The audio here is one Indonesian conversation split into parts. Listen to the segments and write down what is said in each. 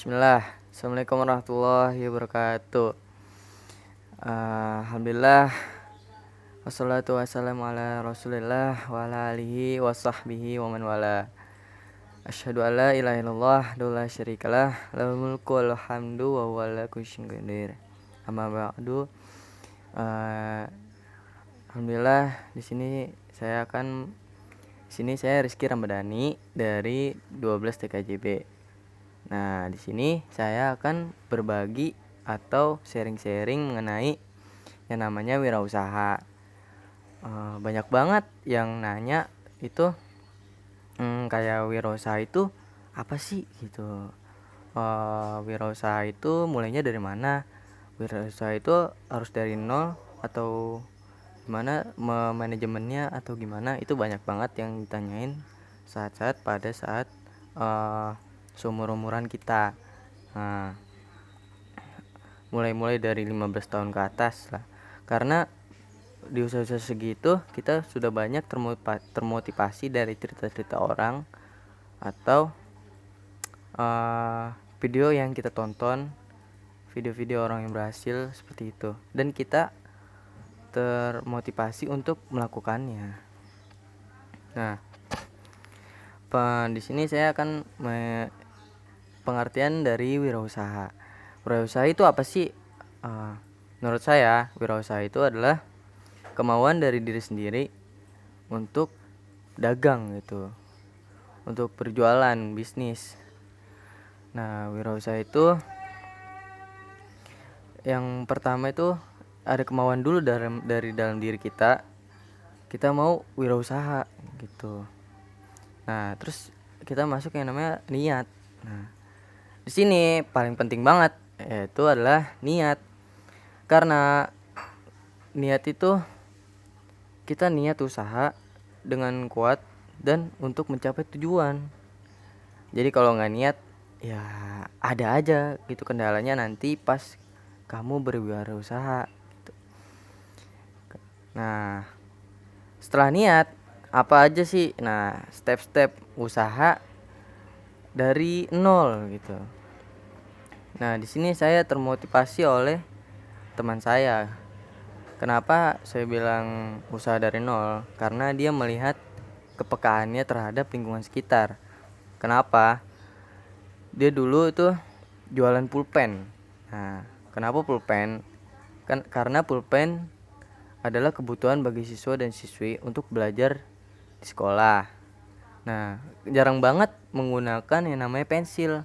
Bismillah. Assalamualaikum warahmatullahi wabarakatuh. Alhamdulillah. Wassalatu wassalamu ala rasulillah wa ala alihi wa sahbihi wa man wala. Asyhadu an la ilaha illallah wa la syarikalah lahul mulku wal hamdu wa huwa ala kulli syai'in qadir. Amma ba'du. Alhamdulillah di sini saya Rizky Ramadhani dari 12 TKJB. Nah, di sini saya akan berbagi atau sharing-sharing mengenai yang namanya wirausaha. Banyak banget yang nanya itu kayak wirausaha itu apa sih gitu. Wirausaha itu mulainya dari mana? Wirausaha itu harus dari nol atau gimana manajemennya atau gimana? Itu banyak banget yang ditanyain pada saat seumur-umuran kita. Nah, mulai dari 15 tahun ke atas lah. Karena di usia-usia segitu kita sudah banyak termotivasi dari cerita-cerita orang atau video yang kita tonton, video-video orang yang berhasil seperti itu, dan kita termotivasi untuk melakukannya. Nah, di sini saya akan pengertian dari wirausaha. Wirausaha itu apa sih? Menurut saya, wirausaha itu adalah kemauan dari diri sendiri untuk dagang gitu, untuk berjualan bisnis. Nah, wirausaha itu yang pertama itu ada kemauan dulu dari dalam diri kita. Kita mau wirausaha gitu. Nah, terus kita masuk yang namanya niat. Nah, di sini paling penting banget yaitu adalah niat. Karena niat itu kita niat usaha dengan kuat dan untuk mencapai tujuan. Jadi kalau nggak niat ya ada aja gitu kendalanya nanti pas kamu berwirausaha gitu. Nah, setelah niat apa aja sih? Nah, step-step usaha dari nol gitu. Nah, di sini saya termotivasi oleh teman saya. Kenapa saya bilang usaha dari nol? Karena dia melihat kepekaannya terhadap lingkungan sekitar. Kenapa? Dia dulu itu jualan pulpen. Nah, kenapa pulpen? Karena pulpen adalah kebutuhan bagi siswa dan siswi untuk belajar di sekolah. Nah, jarang banget menggunakan yang namanya pensil.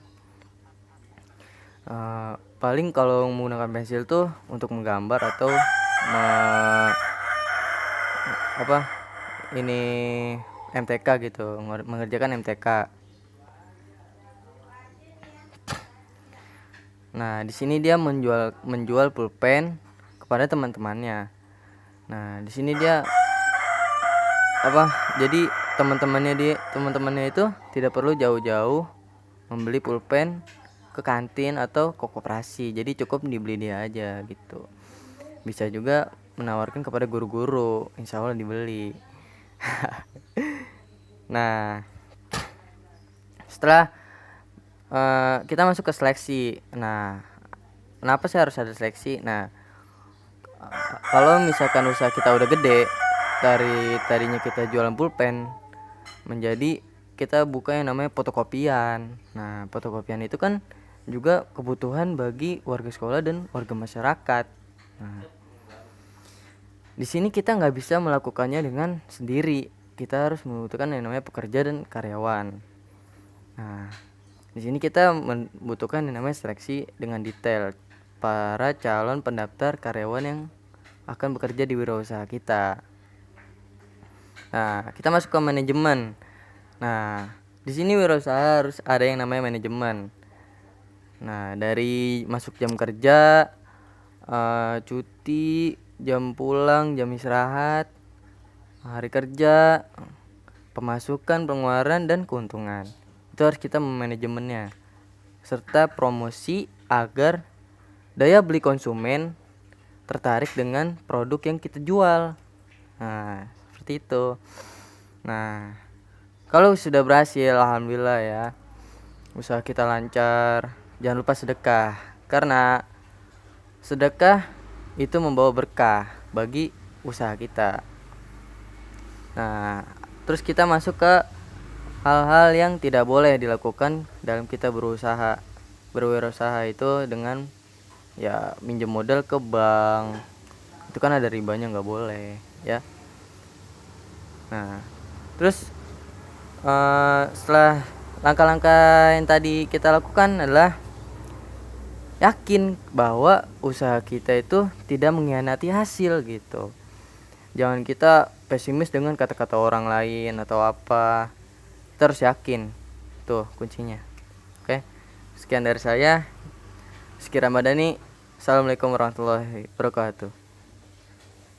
Paling kalau menggunakan pensil tuh untuk menggambar atau ini MTK gitu, mengerjakan MTK. Nah, di sini dia menjual pulpen kepada teman-temannya. Nah, di sini dia jadi teman-temannya itu tidak perlu jauh-jauh membeli pulpen ke kantin atau ke koperasi. Jadi cukup dibeli dia aja gitu. Bisa juga menawarkan kepada guru-guru, insya Allah dibeli. Nah, setelah kita masuk ke seleksi. Nah, kenapa sih harus ada seleksi? Nah, kalau misalkan usaha kita udah gede, tadinya kita jualan pulpen menjadi kita buka yang namanya fotokopian. Nah, fotokopian itu kan juga kebutuhan bagi warga sekolah dan warga masyarakat. Nah, di sini kita nggak bisa melakukannya dengan sendiri. Kita harus membutuhkan yang namanya pekerja dan karyawan. Nah, di sini kita membutuhkan yang namanya seleksi dengan detail para calon pendaftar karyawan yang akan bekerja di wirausaha kita. Nah, kita masuk ke manajemen. Nah, di sini wirausaha harus ada yang namanya manajemen. Nah, dari masuk jam kerja, cuti, jam pulang, jam istirahat, hari kerja, pemasukan, pengeluaran, dan keuntungan. Itu harus kita memanajemennya. Serta promosi agar daya beli konsumen tertarik dengan produk yang kita jual. Nah, seperti itu. Nah, kalau sudah berhasil, alhamdulillah ya, usaha kita lancar, jangan lupa sedekah, karena sedekah itu membawa berkah bagi usaha kita. Nah, terus kita masuk ke hal-hal yang tidak boleh dilakukan dalam kita berusaha. Berwirausaha itu dengan ya minjem modal ke bank, itu kan ada ribanya, nggak boleh ya. Nah, terus setelah langkah-langkah yang tadi kita lakukan adalah yakin bahwa usaha kita itu tidak mengkhianati hasil gitu. Jangan kita pesimis dengan kata-kata orang lain atau apa. Kita harus yakin, tuh kuncinya. Oke, sekian dari saya. Sekian Ramadhani. Assalamualaikum warahmatullahi wabarakatuh.